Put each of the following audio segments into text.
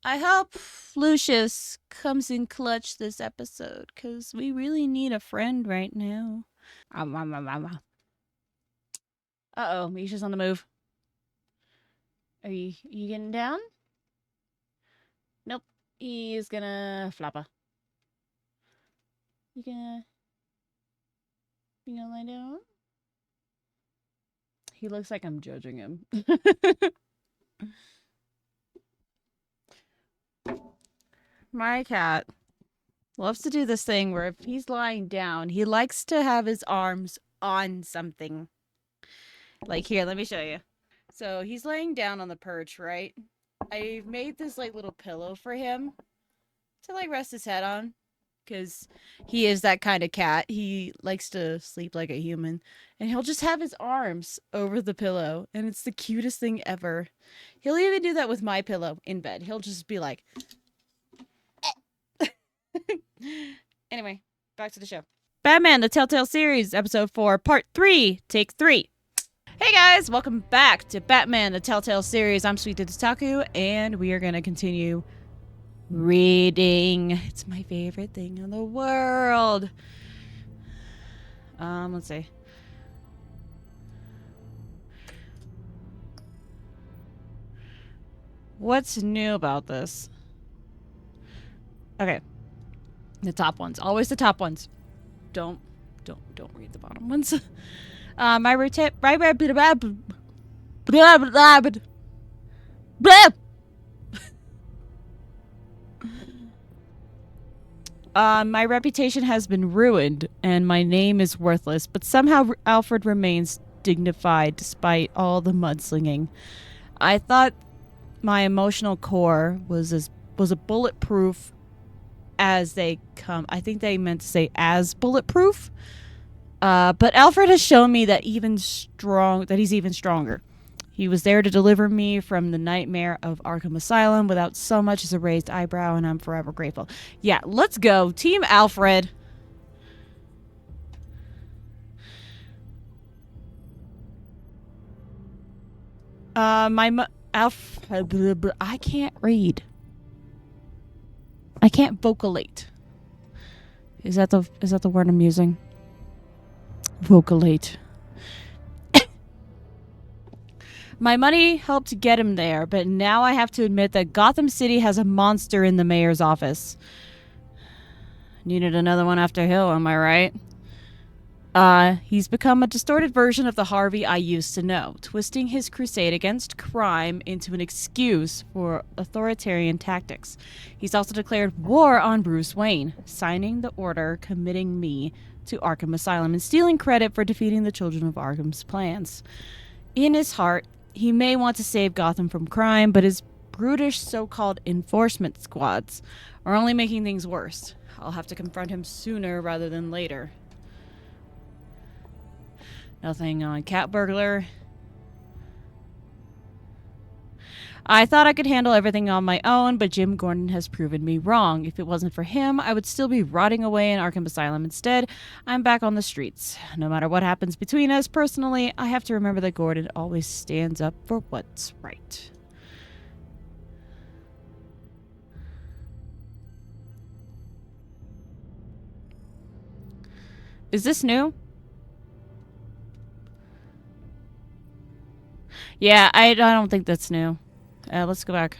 I hope Lucius comes in clutch this episode, because we really need a friend right now. Uh-oh, Misha's on the move. Are you getting down? Nope. He's gonna floppa. You gonna lie down? He looks like I'm judging him. My cat loves to do this thing where if he's lying down, he likes to have his arms on something. Like here, let me show you. So he's laying down on the perch, right? I made this like little pillow for him to like rest his head on, because he is that kind of cat. He likes to sleep like a human, and he'll just have his arms over the pillow, and it's the cutest thing ever. He'll even do that with my pillow in bed. He'll just be like, anyway, back to the show. Batman, the Telltale Series, Episode 4, Part 3, Take 3. Hey guys, welcome back to Batman, the Telltale Series. I'm Sweet Taku, and we are going to continue reading. It's my favorite thing in the world. Let's see. What's new about this? Okay. The top ones. Always the top ones. Don't read the bottom ones. My reputation has been ruined, and my name is worthless, but somehow Alfred remains dignified despite all the mudslinging. I thought my emotional core was a bulletproof as they come. I think they meant to say as bulletproof. But Alfred has shown me that he's even stronger. He was there to deliver me from the nightmare of Arkham Asylum without so much as a raised eyebrow, and I'm forever grateful. Yeah, let's go. Team Alfred. Alfred, I can't read. I can't vocalate. Is that the word I'm using? Vocalate. My money helped get him there, but now I have to admit that Gotham City has a monster in the mayor's office. Needed another one after Hill, am I right? He's become a distorted version of the Harvey I used to know, twisting his crusade against crime into an excuse for authoritarian tactics. He's also declared war on Bruce Wayne, signing the order committing me to Arkham Asylum and stealing credit for defeating the children of Arkham's plans. In his heart, he may want to save Gotham from crime, but his brutish so-called enforcement squads are only making things worse. I'll have to confront him sooner rather than later. Nothing on cat burglar. I thought I could handle everything on my own, but Jim Gordon has proven me wrong. If it wasn't for him, I would still be rotting away in Arkham Asylum. Instead, I'm back on the streets. No matter what happens between us, personally, I have to remember that Gordon always stands up for what's right. Is this new? Yeah, I don't think that's new. Let's go back.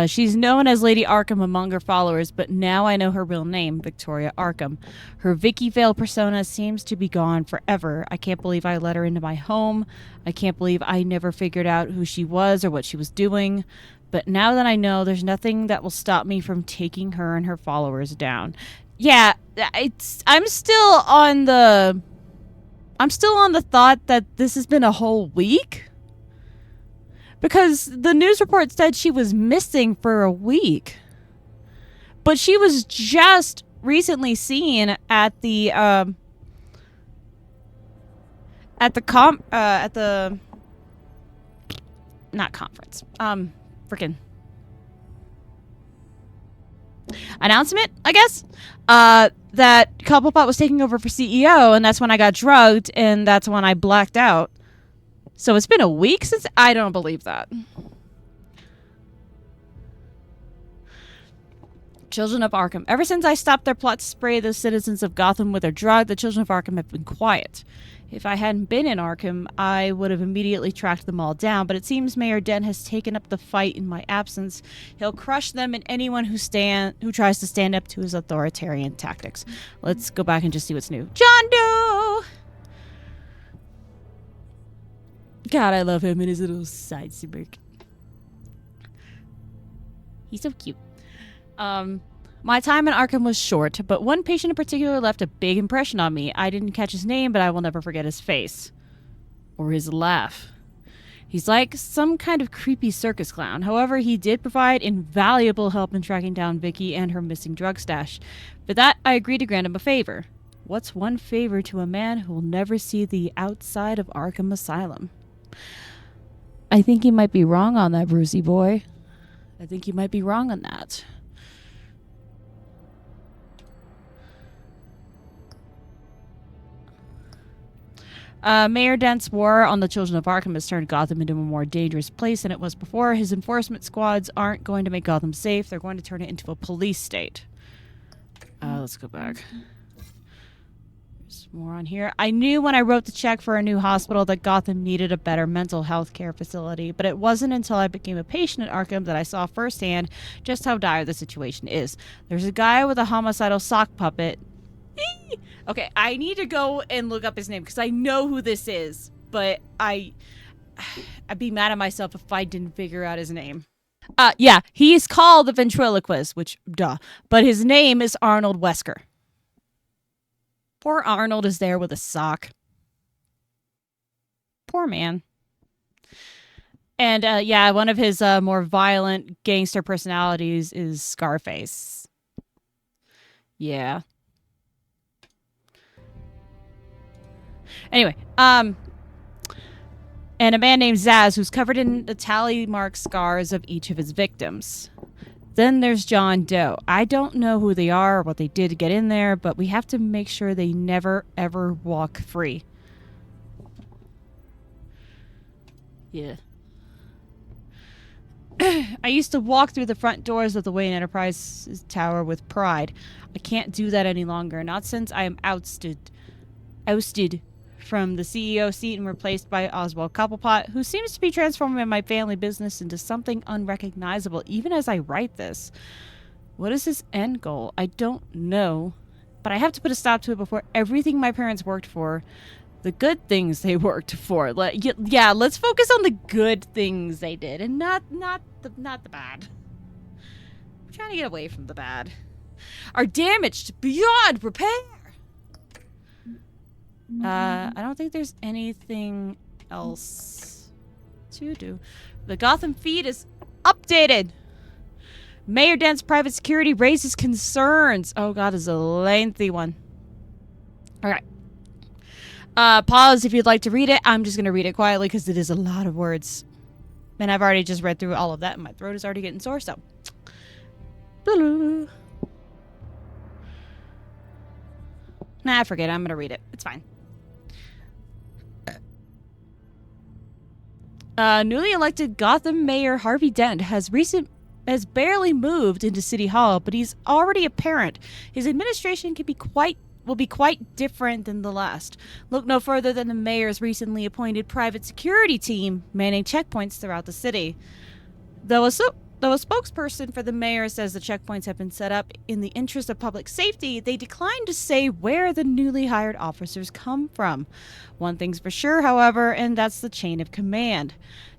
She's known as Lady Arkham among her followers, but now I know her real name, Victoria Arkham. Her Vicky Vale persona seems to be gone forever. I can't believe I let her into my home. I can't believe I never figured out who she was or what she was doing. But now that I know, there's nothing that will stop me from taking her and her followers down. Yeah, I'm still on the thought that this has been a whole week. Because the news report said she was missing for a week. But she was just recently seen at the not conference. Freaking announcement, I guess. That Cobblepot was taking over for CEO, and that's when I got drugged, and that's when I blacked out. So it's been a week since... I don't believe that. Children of Arkham. Ever since I stopped their plot to spray the citizens of Gotham with their drug, the Children of Arkham have been quiet. If I hadn't been in Arkham, I would have immediately tracked them all down, but it seems Mayor Dent has taken up the fight in my absence. He'll crush them and anyone who tries to stand up to his authoritarian tactics. Let's go back and just see what's new. John Doe! God, I love him and his little side smirk. He's so cute. My time in Arkham was short, but one patient in particular left a big impression on me. I didn't catch his name, but I will never forget his face. Or his laugh. He's like some kind of creepy circus clown. However, he did provide invaluable help in tracking down Vicky and her missing drug stash. For that, I agreed to grant him a favor. What's one favor to a man who will never see the outside of Arkham Asylum? I think you might be wrong on that, Brucey boy. I think you might be wrong on that. Mayor Dent's war on the Children of Arkham has turned Gotham into a more dangerous place than it was before. His enforcement squads aren't going to make Gotham safe. They're going to turn it into a police state. Let's go back. There's more on here. I knew when I wrote the check for a new hospital that Gotham needed a better mental health care facility, but it wasn't until I became a patient at Arkham that I saw firsthand just how dire the situation is. There's a guy with a homicidal sock puppet. Okay, I need to go and look up his name because I know who this is, but I'd be mad at myself if I didn't figure out his name. Yeah, he's called the ventriloquist, which, duh, but his name is Arnold Wesker. Poor Arnold is there with a sock. Poor man. And, yeah, one of his more violent gangster personalities is Scarface. Yeah. Anyway, and a man named Zaz who's covered in the tally mark scars of each of his victims. Then there's John Doe. I don't know who they are or what they did to get in there, but we have to make sure they never, ever walk free. Yeah. I used to walk through the front doors of the Wayne Enterprises Tower with pride. I can't do that any longer, not since I am ousted from the CEO seat and replaced by Oswald Cobblepot, who seems to be transforming my family business into something unrecognizable even as I write this. What is his end goal? I don't know, but I have to put a stop to it before everything my parents worked for, the good things they worked for. Yeah, let's focus on the good things they did and not the bad. I'm trying to get away from the bad. Are damaged beyond repair. I don't think there's anything else to do. The Gotham feed is updated. Mayor Dent's private security raises concerns. Oh god, this is a lengthy one. Alright. Pause if you'd like to read it. I'm just going to read it quietly because it is a lot of words. And I've already just read through all of that and my throat is already getting sore, so. Nah, forget it. I'm going to read it. It's fine. Newly elected Gotham Mayor Harvey Dent has barely moved into City Hall, but he's already apparent. His administration will be quite different than the last. Look no further than the mayor's recently appointed private security team manning checkpoints throughout the city. Though a spokesperson for the mayor says the checkpoints have been set up in the interest of public safety, they declined to say where the newly hired officers come from. One thing's for sure, however, and that's the chain of command.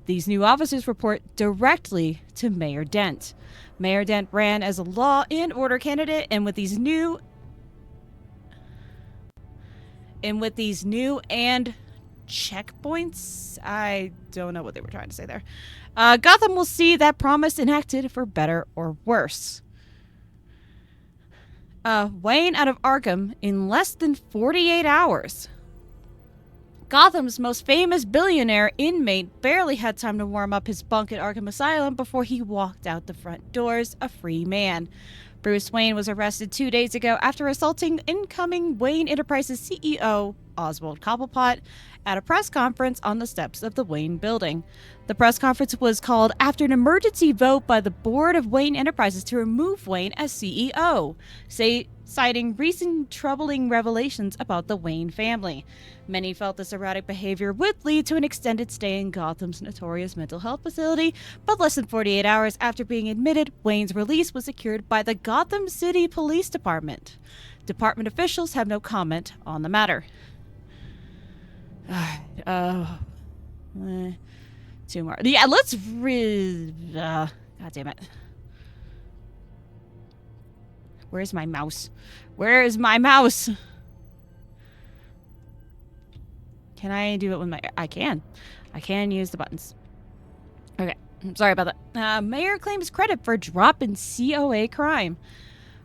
These new officers report directly to Mayor Dent. Mayor Dent ran as a law and order candidate, and with these new checkpoints, I don't know what they were trying to say there. Gotham will see that promise enacted for better or worse. Wayne out of Arkham in less than 48 hours. Gotham's most famous billionaire inmate barely had time to warm up his bunk at Arkham Asylum before he walked out the front doors a free man. Bruce Wayne was arrested 2 days ago after assaulting incoming Wayne Enterprises CEO Oswald Cobblepot at a press conference on the steps of the Wayne building. The press conference was called after an emergency vote by the board of Wayne Enterprises to remove Wayne as CEO, citing recent troubling revelations about the Wayne family. Many felt this erratic behavior would lead to an extended stay in Gotham's notorious mental health facility, but less than 48 hours after being admitted, Wayne's release was secured by the Gotham City Police Department. Department officials have no comment on the matter. Two more. Yeah, let's God damn it. Where's my mouse? Where is my mouse? Can I do it with my... I can use the buttons. Okay. Sorry about that. Mayor claims credit for drop in COA crime.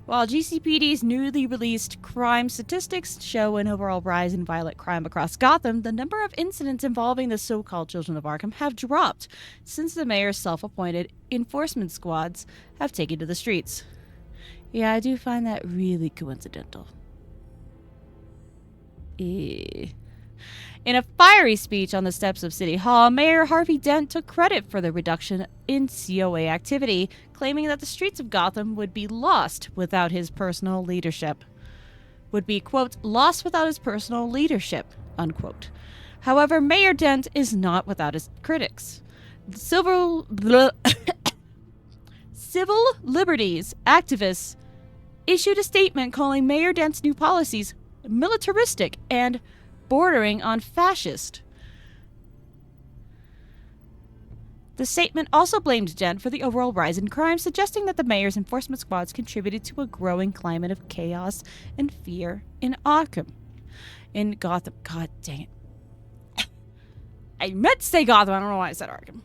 While GCPD's newly released crime statistics show an overall rise in violent crime across Gotham, the number of incidents involving the so-called Children of Arkham have dropped since the mayor's self-appointed enforcement squads have taken to the streets. Yeah, I do find that really coincidental. In a fiery speech on the steps of City Hall, Mayor Harvey Dent took credit for the reduction in COA activity, claiming that the streets of Gotham would be lost without his personal leadership. Would be, quote, lost without his personal leadership, unquote. However, Mayor Dent is not without his critics. Civil liberties activists issued a statement calling Mayor Dent's new policies militaristic and bordering on fascist. The statement also blamed Dent for the overall rise in crime, suggesting that the mayor's enforcement squads contributed to a growing climate of chaos and fear in Arkham. In Gotham. God dang it. I meant to say Gotham. I don't know why I said Arkham.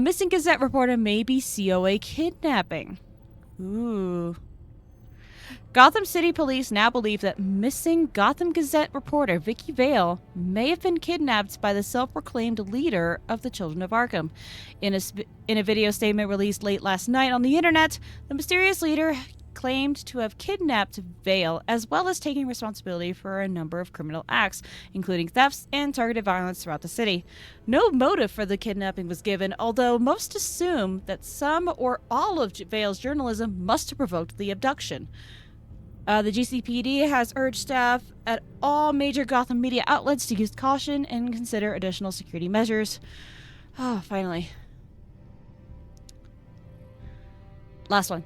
Missing Gazette reporter may be COA kidnapping. Ooh. Gotham City Police now believe that missing Gotham Gazette reporter Vicky Vale may have been kidnapped by the self-proclaimed leader of the Children of Arkham. In a video statement released late last night on the internet, the mysterious leader claimed to have kidnapped Vale, as well as taking responsibility for a number of criminal acts, including thefts and targeted violence throughout the city. No motive for the kidnapping was given, although most assume that some or all of Vale's journalism must have provoked the abduction. The GCPD has urged staff at all major Gotham media outlets to use caution and consider additional security measures. Oh, finally. Last one.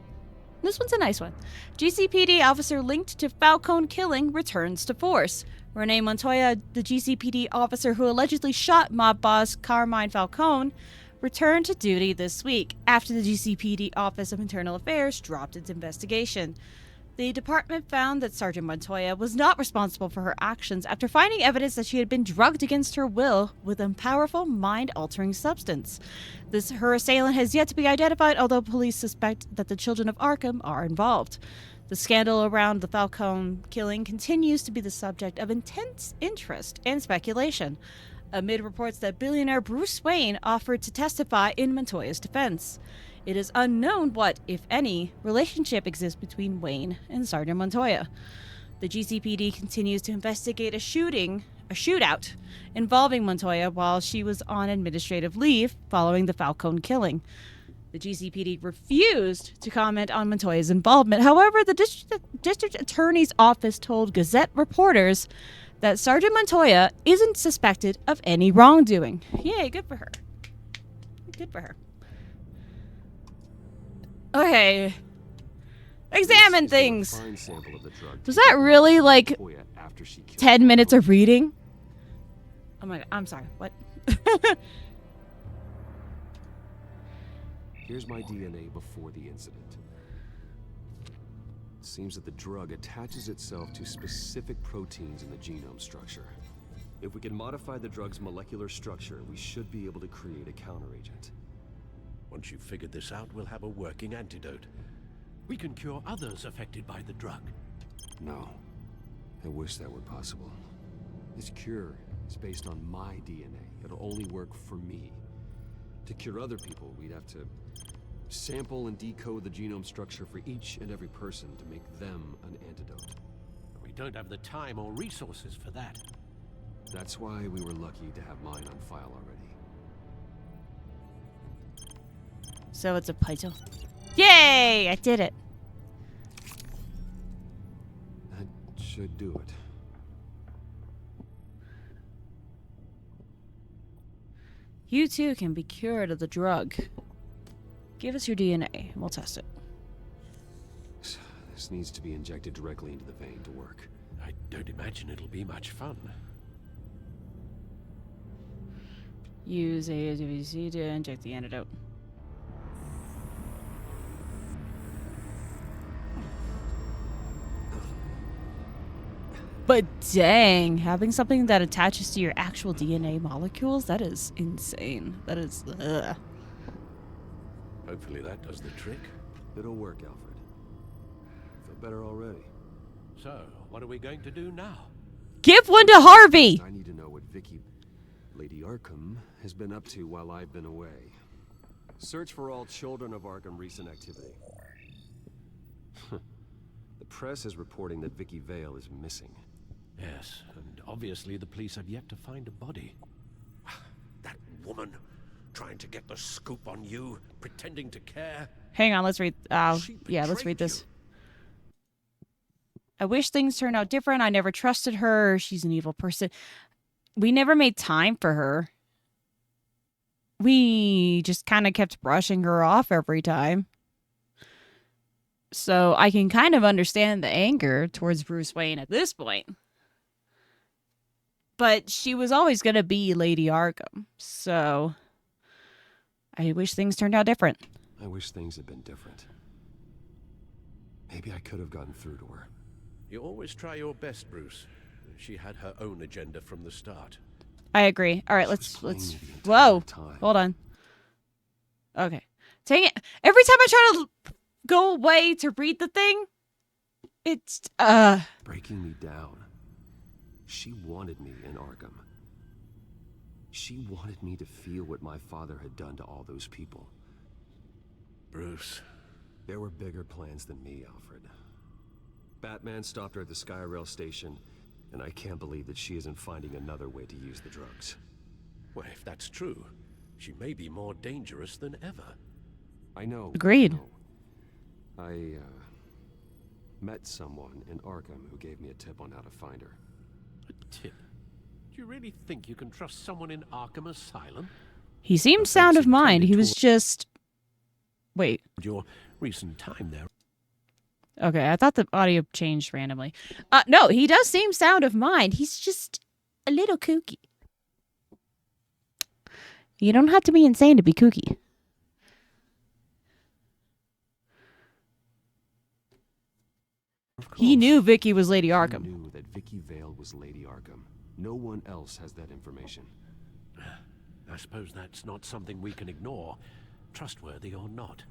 This one's a nice one. GCPD officer linked to Falcone killing returns to force. Renee Montoya, the GCPD officer who allegedly shot mob boss Carmine Falcone, returned to duty this week after the GCPD Office of Internal Affairs dropped its investigation. The department found that Sergeant Montoya was not responsible for her actions after finding evidence that she had been drugged against her will with a powerful mind-altering substance. Her assailant has yet to be identified, although police suspect that the Children of Arkham are involved. The scandal around the Falcone killing continues to be the subject of intense interest and speculation, amid reports that billionaire Bruce Wayne offered to testify in Montoya's defense. It is unknown what, if any, relationship exists between Wayne and Sergeant Montoya. The GCPD continues to investigate a shootout involving Montoya while she was on administrative leave following the Falcone killing. The GCPD refused to comment on Montoya's involvement. However, the district attorney's office told Gazette reporters that Sergeant Montoya isn't suspected of any wrongdoing. Yay, good for her. Good for her. Okay. Examine things. Was that really like 10 minutes of reading? Oh my god, I'm sorry, what? Here's my DNA before the incident. It seems that the drug attaches itself to specific proteins in the genome structure. If we can modify the drug's molecular structure, we should be able to create a counteragent. Once you've figured this out, we'll have a working antidote. We can cure others affected by the drug. No. I wish that were possible. This cure is based on my DNA. It'll only work for me. To cure other people, we'd have to sample and decode the genome structure for each and every person to make them an antidote. We don't have the time or resources for that. That's why we were lucky to have mine on file already. So it's a puzzle. Yay! I did it. That should do it. You too can be cured of the drug. Give us your DNA and we'll test it. This needs to be injected directly into the vein to work. I don't imagine it'll be much fun. Use AWC to inject the antidote. But dang, having something that attaches to your actual DNA molecules, that is insane. That is, ugh. Hopefully that does the trick. It'll work, Alfred. Feel better already. So, what are we going to do now? Give one to Harvey! I need to know what Lady Arkham, has been up to while I've been away. Search for all children of Arkham recent activity. The press is reporting that Vicky Vale is missing. Yes, and obviously the police have yet to find a body. That woman, trying to get the scoop on you, pretending to care. Hang on, let's read. Yeah, let's read this. I wish things turned out different. I never trusted her. She's an evil person. We never made time for her. We just kind of kept brushing her off every time. So I can kind of understand the anger towards Bruce Wayne at this point. But she was always going to be Lady Arkham. So I wish things turned out different. I wish things had been different. Maybe I could have gotten through to her. You always try your best, Bruce. She had her own agenda from the start. I agree. All right, let's whoa. Hold on. Okay. Dang it. Every time I try to go away to read the thing, it's breaking me down. She wanted me in Arkham. She wanted me to feel what my father had done to all those people. Bruce. There were bigger plans than me, Alfred. Batman stopped her at the Skyrail station, and I can't believe that she isn't finding another way to use the drugs. Well, if that's true, she may be more dangerous than ever. I know. Agreed. I met someone in Arkham who gave me a tip on how to find her. A tip? Do you really think you can trust someone in Arkham Asylum? He seemed sound of mind. He was just... Wait. Your recent time there. Okay, I thought the audio changed randomly. No, he does seem sound of mind. He's just a little kooky. You don't have to be insane to be kooky. He knew Vicky was Lady Arkham. He knew that Vicky Vale was Lady Arkham. No one else has that information. I suppose that's not something we can ignore, trustworthy or not.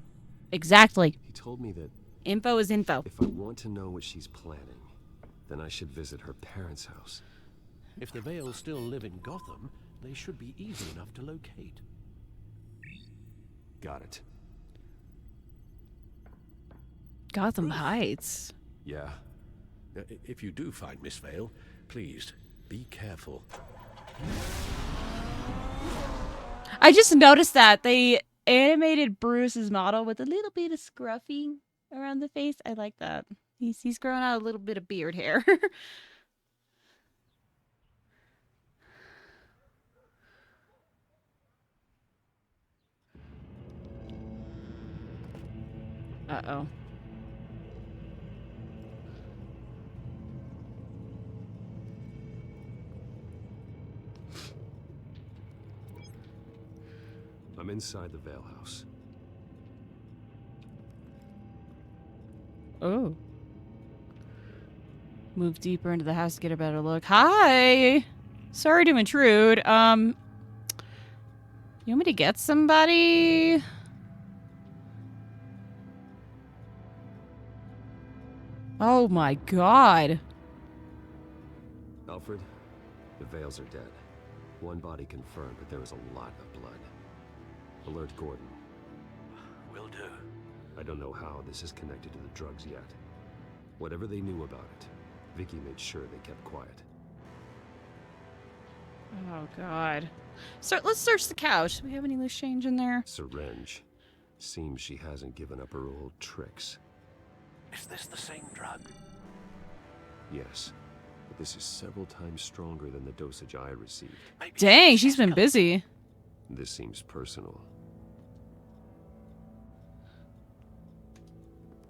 Exactly. He told me that info is info. if I want to know what she's planning, then I should visit her parents' house. If the Vales still live in Gotham, they should be easy enough to locate. Got it. Gotham Heights. Yeah. If you do find Miss Vale, please, be careful. I just noticed that they animated Bruce's model with a little bit of scruffing around the face. I like that. He's growing out a little bit of beard hair. Uh-oh. I'm inside the Vale house. Oh. Move deeper into the house to get a better look. Hi! Sorry to intrude. You want me to get somebody? Oh my god. Alfred, the Vales are dead. One body confirmed, but there was a lot of blood. Alert Gordon. Will do. I don't know how this is connected to the drugs yet. Whatever they knew about it, Vicky made sure they kept quiet. Oh, God. So let's search the couch. Do we have any loose change in there? Syringe. Seems she hasn't given up her old tricks. Is this the same drug? Yes, but this is several times stronger than the dosage I received. Maybe Dang, she's been busy. This seems personal.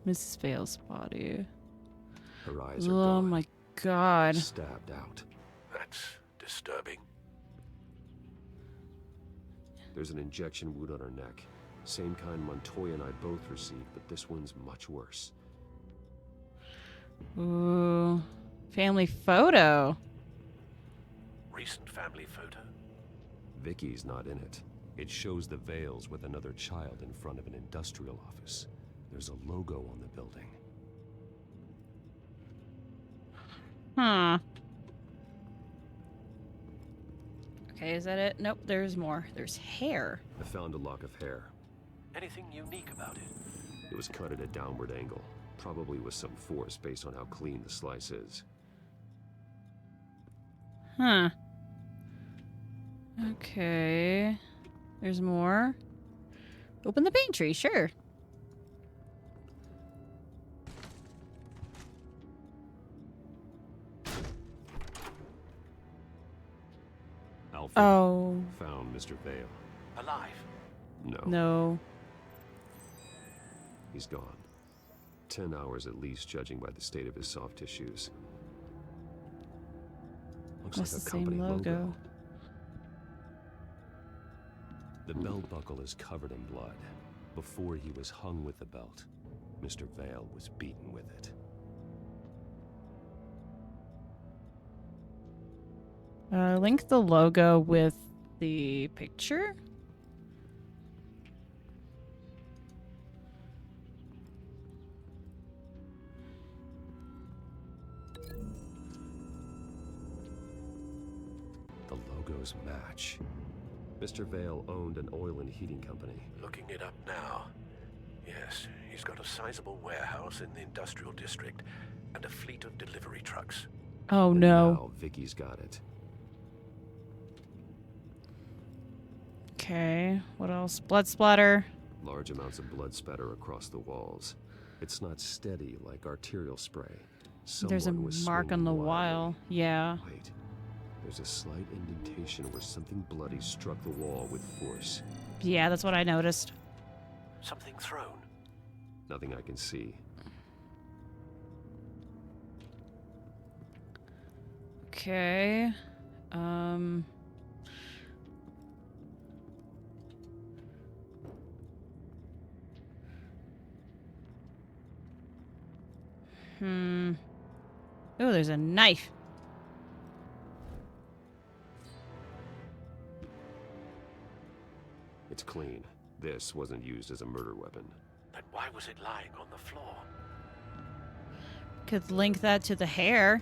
Mrs. Vale's body. Her eyes are Oh, gone. my God. Stabbed out. That's disturbing. There's an injection wound on her neck. Same kind Montoya and I both received, but this one's much worse. Ooh. Family photo. Recent family photo? Vicky's not in it. It shows the Vales with another child in front of an industrial office. There's a logo on the building. Huh. Okay, is that it? Nope, there's more. There's hair. I found a lock of hair. Anything unique about it? It was cut at a downward angle, probably with some force based on how clean the slice is. Huh. Okay. There's more. Open the pantry, sure. Alfred Oh, found Mr. Vale. Alive? No, no. he's gone. 10 hours at least, judging by the state of his soft tissues. Looks That's like the a company same logo. The belt buckle is covered in blood. Before he was hung with the belt, Mr. Vale was beaten with it. Link the logo with the picture. The logos match. Mr. Vale owned an oil and heating company. Looking it up now. Yes, he's got a sizable warehouse in the industrial district and a fleet of delivery trucks. Oh, And no. now Vicky's got it. Okay, what else? Blood splatter. Large amounts of blood spatter across the walls. It's not steady like arterial spray. There's a Someone was mark on the swinging wall. wildly. Yeah. Wait. There's a slight indentation where something bloody struck the wall with force. Yeah, that's what I noticed. Something thrown. Nothing I can see. Okay. Oh, there's a knife. It's clean. This wasn't used as a murder weapon. Then why was it lying on the floor? Could link that to the hair.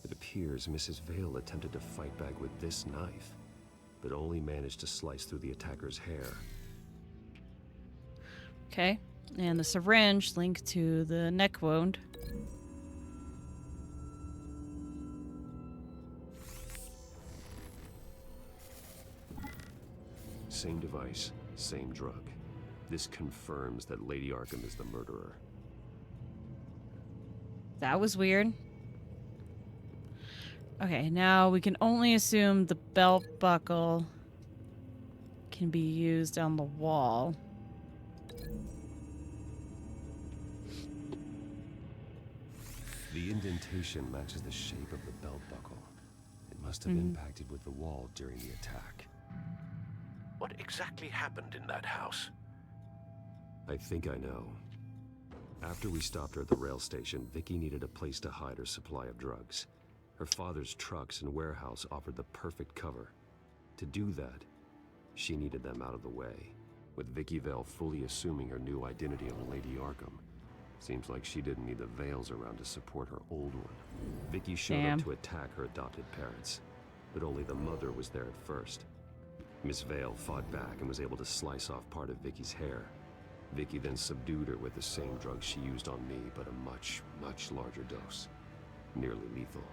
It appears Mrs. Vale attempted to fight back with this knife, but only managed to slice through the attacker's hair. Okay. And the syringe linked to the neck wound. Same device, same drug. This confirms that Lady Arkham is the murderer. That was weird. Okay, now we can only assume the belt buckle can be used on the wall. The indentation matches the shape of the belt buckle. It must have impacted with the wall during the attack. What exactly happened in that house? I think I know. After we stopped her at the rail station, Vicky needed a place to hide her supply of drugs. Her father's trucks and warehouse offered the perfect cover. To do that, she needed them out of the way, with Vicky Vale fully assuming her new identity of Lady Arkham. Seems like she didn't need the Vales around to support her old one. Vicky showed Damn. up to attack her adopted parents, but only the mother was there at first. Miss Vale fought back and was able to slice off part of Vicky's hair. Vicky then subdued her with the same drug she used on me, but a much, much larger dose. Nearly lethal.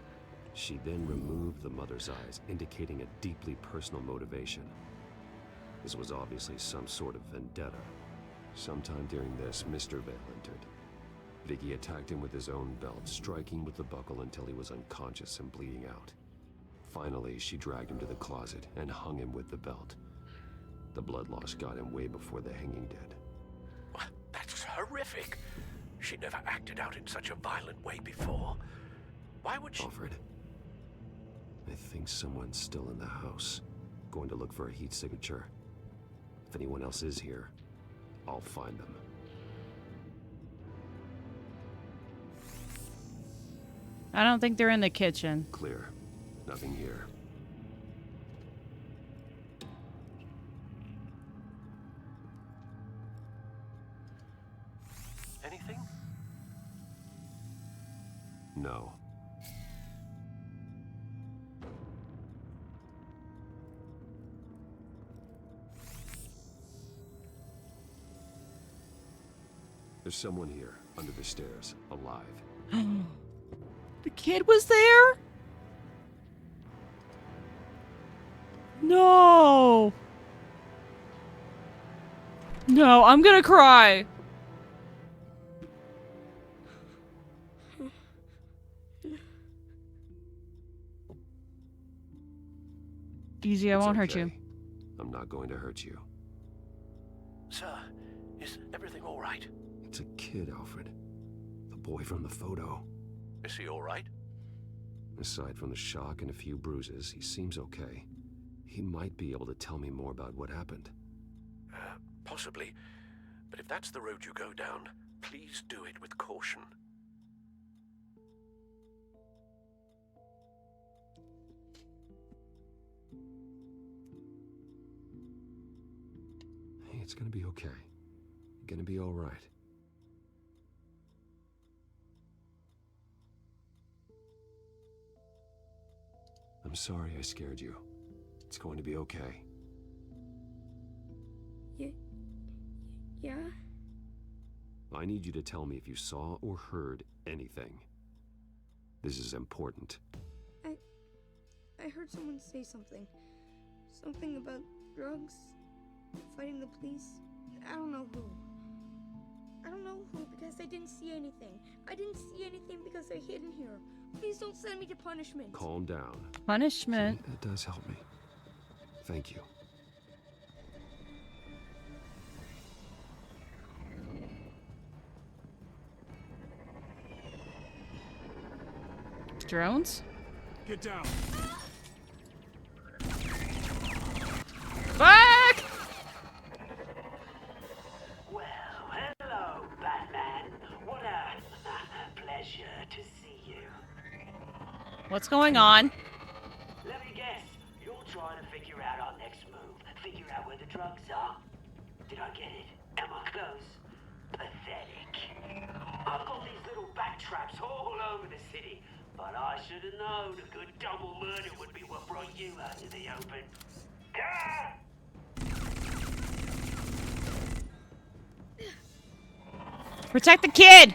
She then removed the mother's eyes, indicating a deeply personal motivation. This was obviously some sort of vendetta. Sometime during this, Mr. Vale entered. Vicky attacked him with his own belt, striking with the buckle until he was unconscious and bleeding out. Finally, she dragged him to the closet and hung him with the belt. The blood loss got him way before the hanging did. That's horrific. She never acted out in such a violent way before. Why would she... Alfred, I think someone's still in the house. Going to look for a heat signature. If anyone else is here, I'll find them. I don't think they're in the kitchen. Clear. Nothing here. Anything? No. There's someone here, under the stairs, alive. The kid was there? No. No, I'm gonna cry. Easy, I It's won't hurt okay. you. I'm not going to hurt you. Sir, is everything all right? It's a kid, Alfred. The boy from the photo. Is he all right? Aside from the shock and a few bruises, he seems okay. He might be able to tell me more about what happened. Possibly. But if that's the road you go down, please do it with caution. Hey, it's gonna be okay. You're gonna be all right. I'm sorry I scared you. It's going to be okay. Yeah? I need you to tell me if you saw or heard anything. This is important. I heard someone say something. Something about drugs, fighting the police. I don't know who. I don't know who because I didn't see anything. I didn't see anything because they're hidden here. Please don't send me to punishment. Calm down. Punishment. See, that does help me. Thank you. Drones? Get down. Fuck! Well, hello, Batman. What a pleasure to see you. What's going on? Let me guess, you're trying to figure out our next move. Figure out where the drugs are. Did I get it? Am I close? Pathetic. I've got these little bat traps all over the city, but I should have known a good double murder would be what brought you out to the open. Ah! Protect the kid!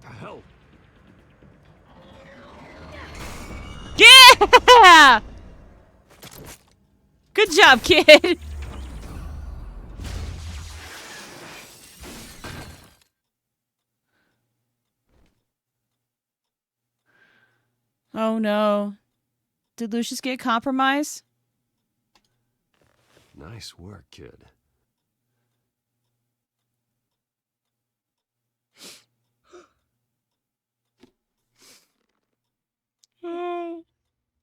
The hell? Yeah! Good job, kid! Oh no. Did Lucius get compromised? Nice work, kid.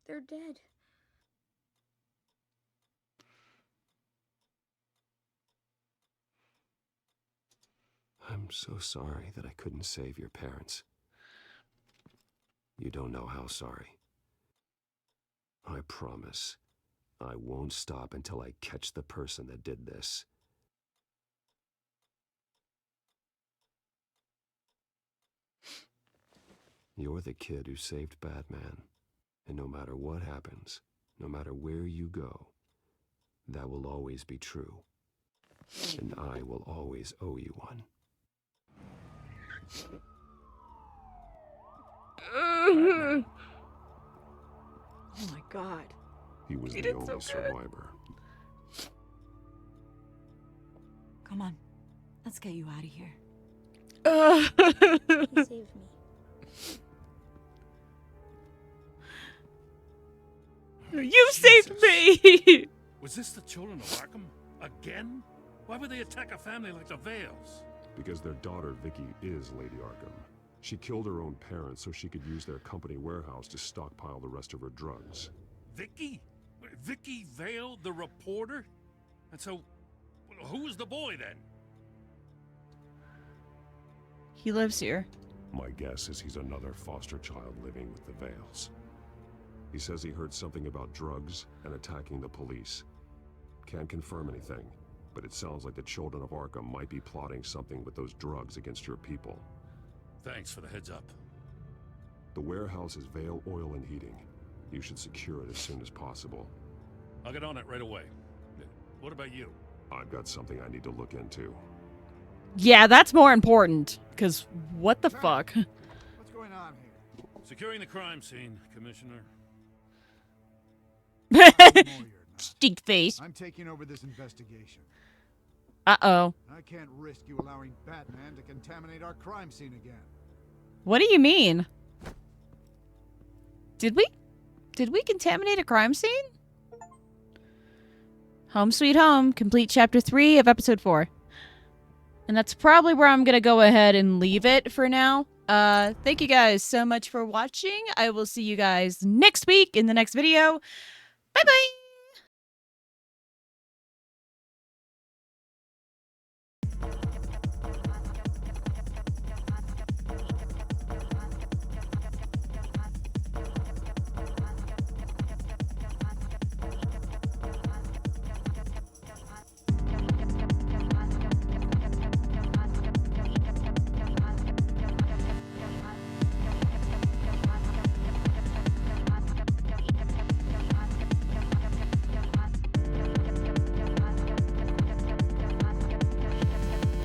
They're dead. I'm so sorry that I couldn't save your parents. You don't know how sorry. I promise, I won't stop until I catch the person that did this. You're the kid who saved Batman. And no matter what happens, no matter where you go, that will always be true. And I will always owe you one. Oh my god. He was He the did only so good. survivor. Come on. Let's get you out of here. He saved me. You saved me! Was this the children of Arkham? Again? Why would they attack a family like the Vales? Because their daughter, Vicky, is Lady Arkham. She killed her own parents so she could use their company warehouse to stockpile the rest of her drugs. Vicky? Vicky Vale, the reporter? And so, who was the boy then? He lives here. My guess is he's another foster child living with the Vales. He says he heard something about drugs and attacking the police. Can't confirm anything, but it sounds like the children of Arkham might be plotting something with those drugs against your people. Thanks for the heads up. The warehouse is Vale Oil and Heating. You should secure it as soon as possible. I'll get on it right away. What about you? I've got something I need to look into. Yeah, that's more important. Because what the fuck? What's going on here? Securing the crime scene, Commissioner. Stink face. I'm taking over this investigation. Uh-oh. I can't risk you allowing Batman to contaminate our crime scene again. What do you mean? Did we contaminate a crime scene? Home Sweet Home, complete chapter 3 of episode 4. And that's probably where I'm going to go ahead and leave it for now. Thank you guys so much for watching. I will see you guys next week in the next video. Bye-bye!